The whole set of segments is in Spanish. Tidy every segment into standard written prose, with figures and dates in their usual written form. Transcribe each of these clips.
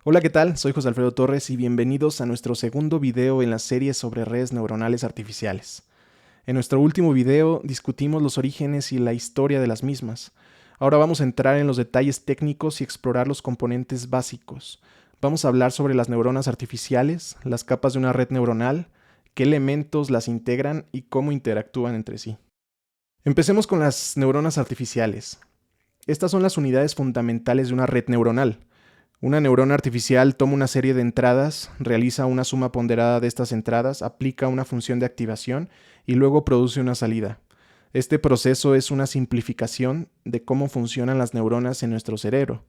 Hola, ¿qué tal? Soy José Alfredo Torres y bienvenidos a nuestro segundo video en la serie sobre redes neuronales artificiales. En nuestro último video discutimos los orígenes y la historia de las mismas. Ahora vamos a entrar en los detalles técnicos y explorar los componentes básicos. Vamos a hablar sobre las neuronas artificiales, las capas de una red neuronal, qué elementos las integran y cómo interactúan entre sí. Empecemos con las neuronas artificiales. Estas son las unidades fundamentales de una red neuronal. Una neurona artificial toma una serie de entradas, realiza una suma ponderada de estas entradas, aplica una función de activación y luego produce una salida. Este proceso es una simplificación de cómo funcionan las neuronas en nuestro cerebro.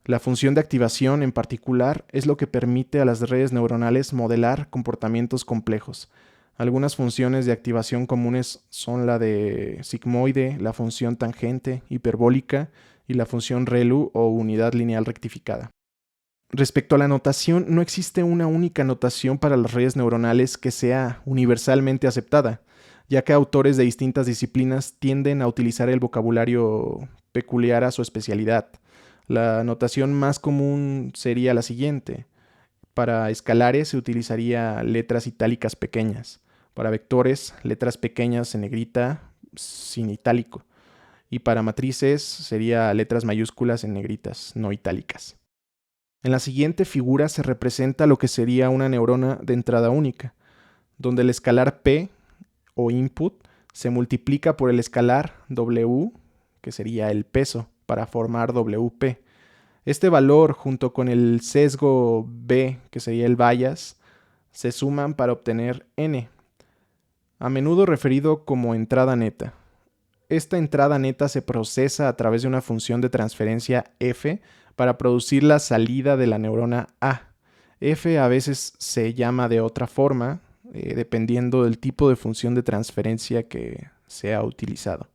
La función de activación en particular es lo que permite a las redes neuronales modelar comportamientos complejos. Algunas funciones de activación comunes son la de sigmoide, la función tangente, hiperbólica y la función ReLU o unidad lineal rectificada. Respecto a la notación, no existe una única notación para las redes neuronales que sea universalmente aceptada, ya que autores de distintas disciplinas tienden a utilizar el vocabulario peculiar a su especialidad. La notación más común sería la siguiente. Para escalares se utilizaría letras itálicas pequeñas. Para vectores, letras pequeñas en negrita sin itálico. Y para matrices sería letras mayúsculas en negritas, no itálicas. En la siguiente figura se representa lo que sería una neurona de entrada única, donde el escalar P o input se multiplica por el escalar W, que sería el peso, para formar WP. Este valor, junto con el sesgo B, que sería el bias, se suman para obtener N, a menudo referido como entrada neta. Esta entrada neta se procesa a través de una función de transferencia F para producir la salida de la neurona A. F a veces se llama de otra forma, dependiendo del tipo de función de transferencia que se ha utilizado.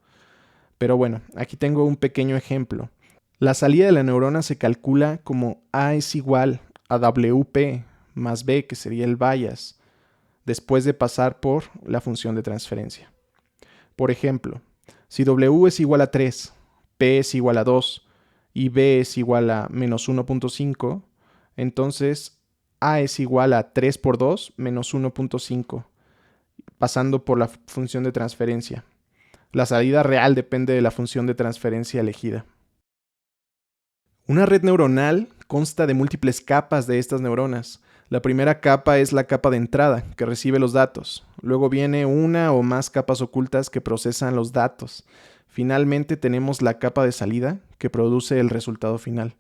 Pero bueno, aquí tengo un pequeño ejemplo. La salida de la neurona se calcula como A es igual a WP más B, que sería el bias, después de pasar por la función de transferencia. Por ejemplo, si W es igual a 3, P es igual a 2 y B es igual a menos 1.5, entonces A es igual a 3 por 2 menos 1.5, pasando por la función de transferencia. La salida real depende de la función de transferencia elegida. Una red neuronal consta de múltiples capas de estas neuronas. La primera capa es la capa de entrada, que recibe los datos. Luego viene una o más capas ocultas que procesan los datos. Finalmente tenemos la capa de salida, que produce el resultado final.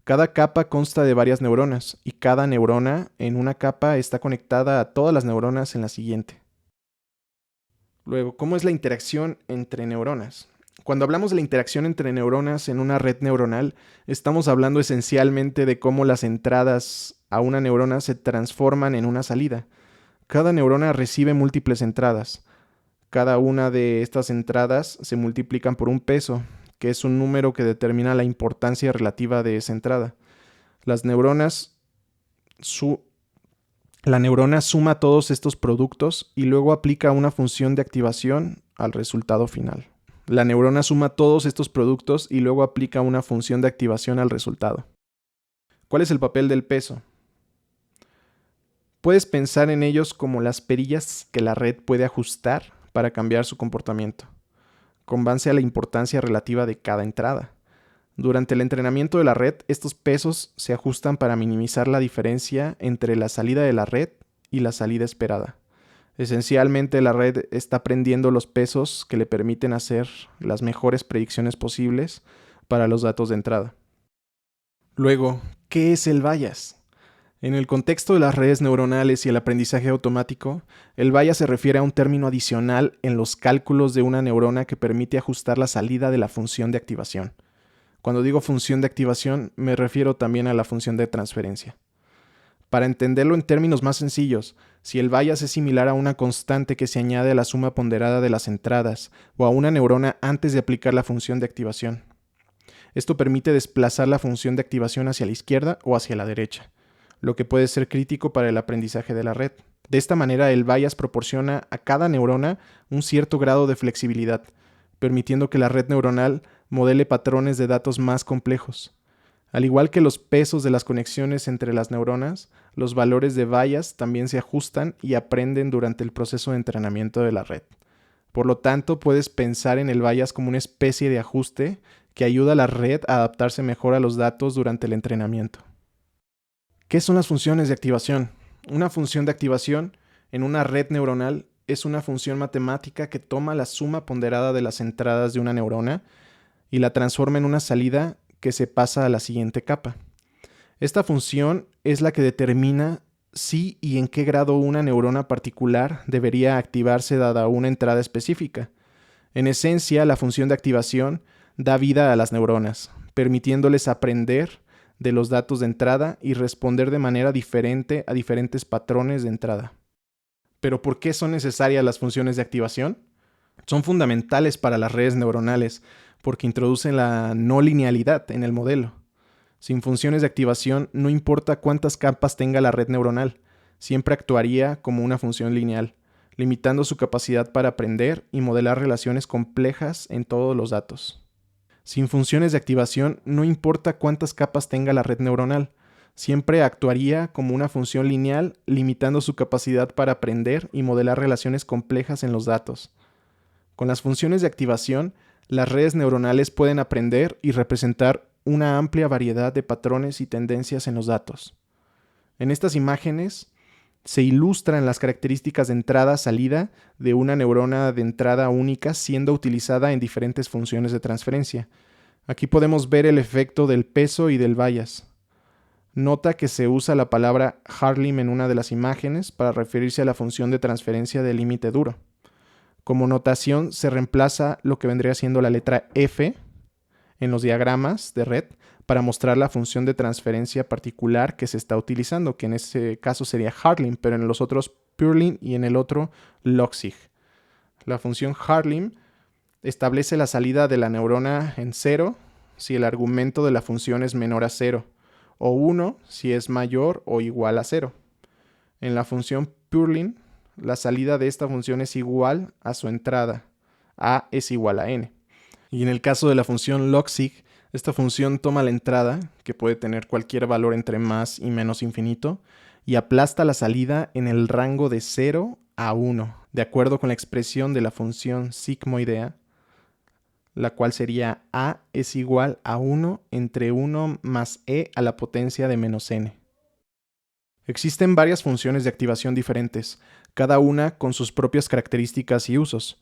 Cada capa consta de varias neuronas, y cada neurona en una capa está conectada a todas las neuronas en la siguiente. Luego, ¿cómo es la interacción entre neuronas? Cuando hablamos de la interacción entre neuronas en una red neuronal, estamos hablando esencialmente de cómo las entradas a una neurona se transforman en una salida. Cada neurona recibe múltiples entradas. Cada una de estas entradas se multiplican por un peso, que es un número que determina la importancia relativa de esa entrada. La neurona suma todos estos productos y luego aplica una función de activación al resultado final. La neurona suma todos estos productos y luego aplica una función de activación al resultado. ¿Cuál es el papel del peso? Puedes pensar en ellos como las perillas que la red puede ajustar para cambiar su comportamiento, con base a la importancia relativa de cada entrada. Durante el entrenamiento de la red, estos pesos se ajustan para minimizar la diferencia entre la salida de la red y la salida esperada. Esencialmente, la red está aprendiendo los pesos que le permiten hacer las mejores predicciones posibles para los datos de entrada. Luego, ¿qué es el bias? En el contexto de las redes neuronales y el aprendizaje automático, el bias se refiere a un término adicional en los cálculos de una neurona que permite ajustar la salida de la función de activación. Cuando digo función de activación, me refiero también a la función de transferencia. Para entenderlo en términos más sencillos, si el bias es similar a una constante que se añade a la suma ponderada de las entradas o a una neurona antes de aplicar la función de activación. Esto permite desplazar la función de activación hacia la izquierda o hacia la derecha, lo que puede ser crítico para el aprendizaje de la red. De esta manera, el bias proporciona a cada neurona un cierto grado de flexibilidad, permitiendo que la red neuronal modele patrones de datos más complejos. Al igual que los pesos de las conexiones entre las neuronas, los valores de bias también se ajustan y aprenden durante el proceso de entrenamiento de la red. Por lo tanto, puedes pensar en el bias como una especie de ajuste que ayuda a la red a adaptarse mejor a los datos durante el entrenamiento. ¿Qué son las funciones de activación? Una función de activación en una red neuronal es una función matemática que toma la suma ponderada de las entradas de una neurona y la transforma en una salida que se pasa a la siguiente capa. Esta función es la que determina si y en qué grado una neurona particular debería activarse dada una entrada específica. En esencia, la función de activación da vida a las neuronas, permitiéndoles aprender de los datos de entrada y responder de manera diferente a diferentes patrones de entrada. ¿Pero por qué son necesarias las funciones de activación? Son fundamentales para las redes neuronales porque introducen la no linealidad en el modelo. Sin funciones de activación, no importa cuántas capas tenga la red neuronal, siempre actuaría como una función lineal, limitando su capacidad para aprender y modelar relaciones complejas en todos los datos. Sin funciones de activación, no importa cuántas capas tenga la red neuronal, siempre actuaría como una función lineal, limitando su capacidad para aprender y modelar relaciones complejas en los datos. Con las funciones de activación, las redes neuronales pueden aprender y representar una amplia variedad de patrones y tendencias en los datos. En estas imágenes se ilustran las características de entrada-salida de una neurona de entrada única siendo utilizada en diferentes funciones de transferencia. Aquí podemos ver el efecto del peso y del bias. Nota que se usa la palabra Harlim en una de las imágenes para referirse a la función de transferencia del límite duro. Como notación se reemplaza lo que vendría siendo la letra F en los diagramas de red para mostrar la función de transferencia particular que se está utilizando, que en este caso sería Harlim, pero en los otros Purlin y en el otro Loxig. La función Harlim establece la salida de la neurona en 0 si el argumento de la función es menor a 0, o 1 si es mayor o igual a 0. En la función Purlin, la salida de esta función es igual a su entrada. A es igual a n. Y en el caso de la función Loxig, esta función toma la entrada, que puede tener cualquier valor entre más y menos infinito, y aplasta la salida en el rango de 0 a 1, de acuerdo con la expresión de la función sigmoidea, la cual sería A es igual a 1 entre 1 más e a la potencia de menos n. Existen varias funciones de activación diferentes, cada una con sus propias características y usos.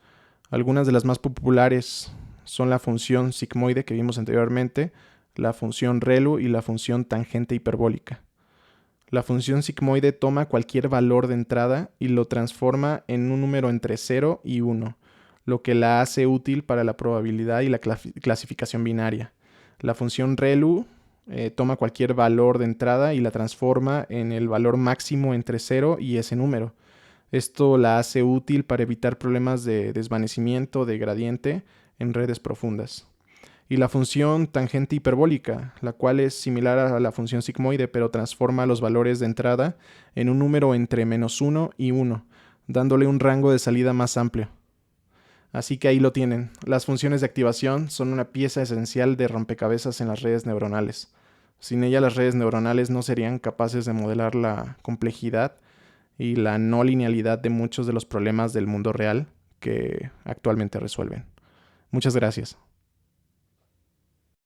Algunas de las más populares son la función sigmoide que vimos anteriormente, la función ReLU y la función tangente hiperbólica. La función sigmoide toma cualquier valor de entrada y lo transforma en un número entre 0 y 1, lo que la hace útil para la probabilidad y la clasificación binaria. La función ReLU toma cualquier valor de entrada y la transforma en el valor máximo entre 0 y ese número. Esto la hace útil para evitar problemas de desvanecimiento de gradiente en redes profundas. Y la función tangente hiperbólica, la cual es similar a la función sigmoide, pero transforma los valores de entrada en un número entre menos 1 y 1, dándole un rango de salida más amplio. Así que ahí lo tienen. Las funciones de activación son una pieza esencial de rompecabezas en las redes neuronales. Sin ella, las redes neuronales no serían capaces de modelar la complejidad y la no linealidad de muchos de los problemas del mundo real que actualmente resuelven. Muchas gracias.